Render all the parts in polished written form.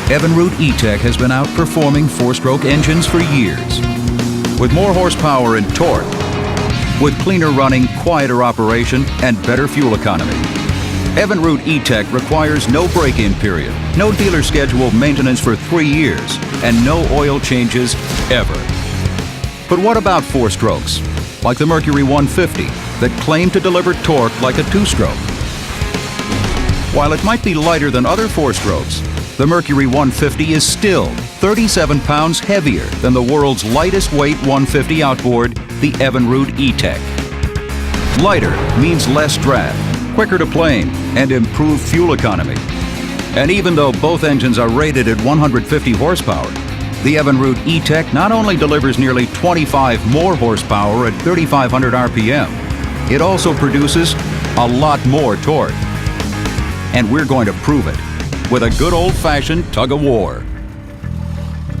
Evinrude E TEC has been outperforming four-stroke engines for years. With more horsepower and torque, with cleaner running, quieter operation, and better fuel economy. Evinrude E TEC requires no break-in period, no dealer scheduled maintenance for 3 years, and no oil changes ever. But what about four strokes, like the Mercury 150, that claim to deliver torque like a two-stroke? While it might be lighter than other four strokes, the Mercury 150 is still 37 pounds heavier than the world's lightest weight 150 outboard, the Evinrude E TEC. Lighter means less drag, quicker to plane, and improved fuel economy. And even though both engines are rated at 150 horsepower, the Evinrude E TEC not only delivers nearly 25 more horsepower at 3,500 RPM, it also produces a lot more torque. And we're going to prove it with a good old-fashioned tug-of-war.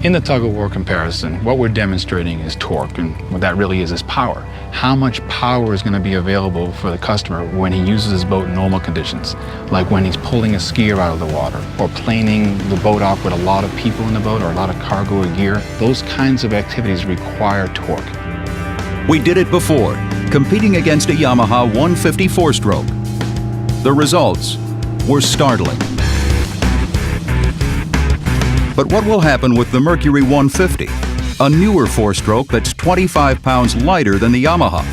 In the tug-of-war comparison, what we're demonstrating is torque, and what that really is power. How much power is going to be available for the customer when he uses his boat in normal conditions, like when he's pulling a skier out of the water, or planing the boat off with a lot of people in the boat, or a lot of cargo or gear. Those kinds of activities require torque. We did it before, competing against a Yamaha 150 four-stroke. The results were startling. But what will happen with the Mercury 150, a newer four-stroke that's 25 pounds lighter than the Yamaha?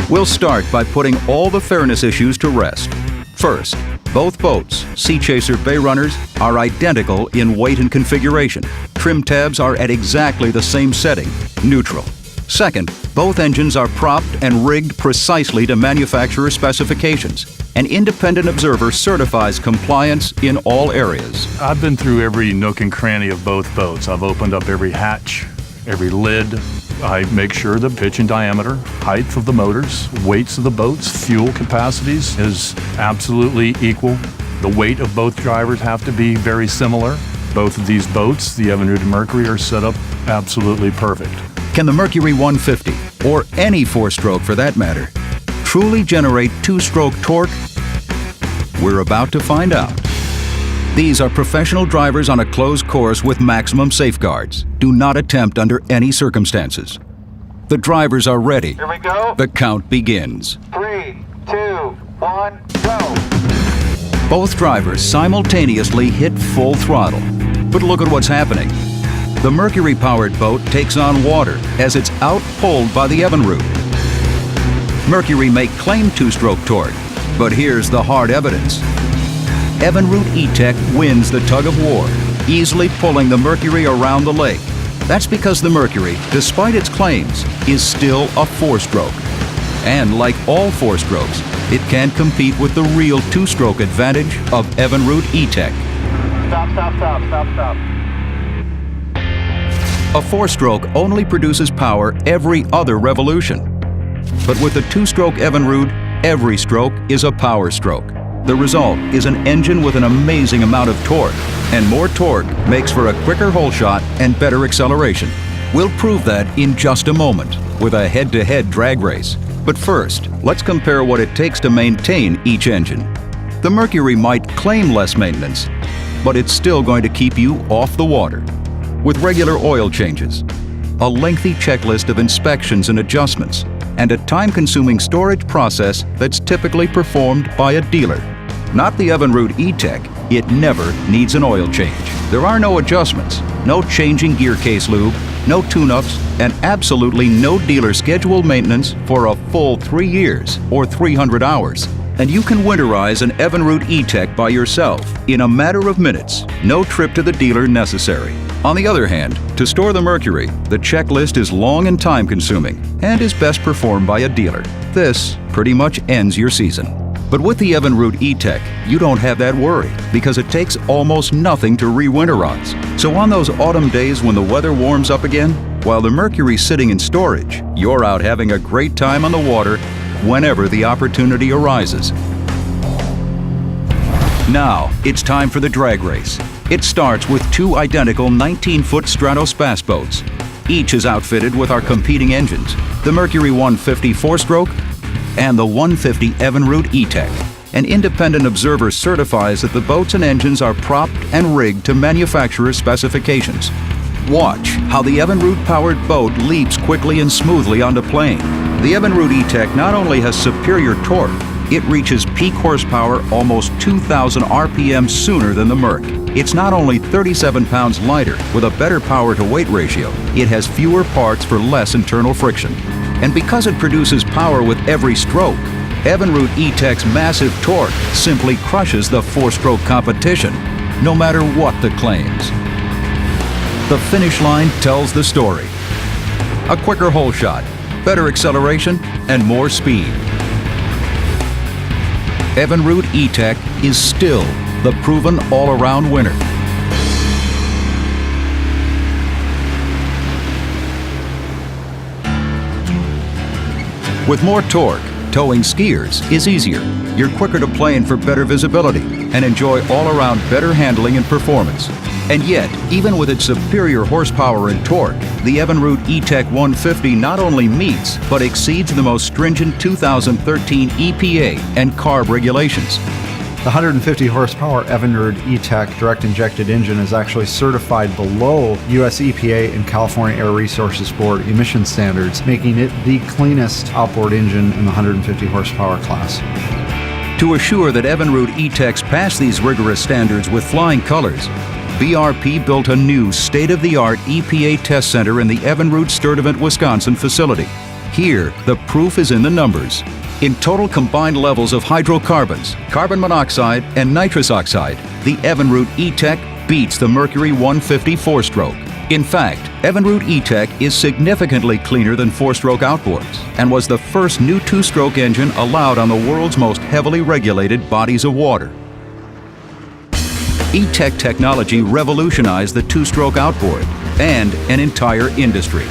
We'll start by putting all the fairness issues to rest. First, both boats, Sea Chaser Bay Runners, are identical in weight and configuration. Trim tabs are at exactly the same setting, neutral. Second, both engines are propped and rigged precisely to manufacturer specifications. An independent observer certifies compliance in all areas. I've been through every nook and cranny of both boats. I've opened up every hatch, every lid. I make sure the pitch and diameter, height of the motors, weights of the boats, fuel capacities is absolutely equal. The weight of both drivers have to be very similar. Both of these boats, the Evinrude and Mercury, are set up absolutely perfect. Can the Mercury 150, or any four-stroke for that matter, truly generate two-stroke torque? We're about to find out. These are professional drivers on a closed course with maximum safeguards. Do not attempt under any circumstances. The drivers are ready. Here we go. The count begins. 3, 2, 1, go. Both drivers simultaneously hit full throttle. But look at what's happening. The Mercury-powered boat takes on water as it's out-pulled by the Evinrude. Mercury may claim two-stroke torque, but here's the hard evidence. Evinrude E TEC wins the tug-of-war, easily pulling the Mercury around the lake. That's because the Mercury, despite its claims, is still a four-stroke. And like all four-strokes, it can't compete with the real two-stroke advantage of Evinrude E TEC. Stop, stop, stop, stop, stop. A four-stroke only produces power every other revolution. But with the two-stroke Evinrude, every stroke is a power stroke. The result is an engine with an amazing amount of torque, and more torque makes for a quicker hole shot and better acceleration. We'll prove that in just a moment with a head-to-head drag race. But first, let's compare what it takes to maintain each engine. The Mercury might claim less maintenance, but it's still going to keep you off the water. With regular oil changes, a lengthy checklist of inspections and adjustments, and a time-consuming storage process that's typically performed by a dealer. Not the Evinrude E TEC, it never needs an oil change. There are no adjustments, no changing gear case lube, no tune-ups, and absolutely no dealer scheduled maintenance for a full 3 years or 300 hours. And you can winterize an Evinrude E TEC by yourself in a matter of minutes, no trip to the dealer necessary. On the other hand, to store the Mercury, the checklist is long and time-consuming and is best performed by a dealer. This pretty much ends your season. But with the Evinrude E TEC, you don't have that worry because it takes almost nothing to re-winterize. So on those autumn days when the weather warms up again, while the Mercury's sitting in storage, you're out having a great time on the water whenever the opportunity arises. Now, it's time for the drag race. It starts with two identical 19-foot Stratos Bass boats. Each is outfitted with our competing engines, the Mercury 150 four-stroke and the 150 Evinrude E TEC. An independent observer certifies that the boats and engines are propped and rigged to manufacturer's specifications. Watch how the Evinrude-powered boat leaps quickly and smoothly onto plane. The Evinrude E TEC not only has superior torque, it reaches peak horsepower almost 2,000 RPM sooner than the Merc. It's not only 37 pounds lighter with a better power-to-weight ratio, it has fewer parts for less internal friction. And because it produces power with every stroke, Evinrude E TEC's massive torque simply crushes the four-stroke competition, no matter what the claims. The finish line tells the story. A quicker hole shot, better acceleration, and more speed. Evinrude E TEC is still the proven all-around winner. With more torque, towing skiers is easier. You're quicker to plane for better visibility and enjoy all-around better handling and performance. And yet, even with its superior horsepower and torque, the Evinrude E TEC 150 not only meets, but exceeds the most stringent 2013 EPA and CARB regulations. The 150 horsepower Evinrude E TEC direct injected engine is actually certified below US EPA and California Air Resources Board emission standards, making it the cleanest outboard engine in the 150 horsepower class. To assure that Evinrude E TECs pass these rigorous standards with flying colors, BRP built a new state-of-the-art EPA test center in the Evinrude Sturtevant, Wisconsin facility. Here, the proof is in the numbers. In total combined levels of hydrocarbons, carbon monoxide, and nitrous oxide, the Evinrude E TEC beats the Mercury 150 four-stroke. In fact, Evinrude E TEC is significantly cleaner than four-stroke outboards and was the first new two-stroke engine allowed on the world's most heavily regulated bodies of water. E TEC technology revolutionized the two-stroke outboard and an entire industry.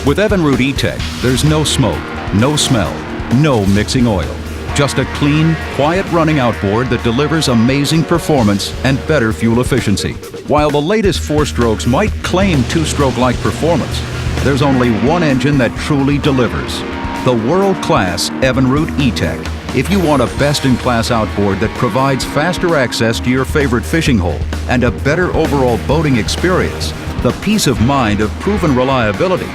With Evinrude E TEC, there's no smoke, no smell, no mixing oil. Just a clean, quiet-running outboard that delivers amazing performance and better fuel efficiency. While the latest four-strokes might claim two-stroke-like performance, there's only one engine that truly delivers. The world-class Evinrude E TEC. If you want a best-in-class outboard that provides faster access to your favorite fishing hole and a better overall boating experience, the peace of mind of proven reliability,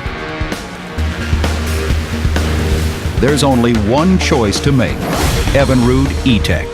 there's only one choice to make: Evinrude E TEC.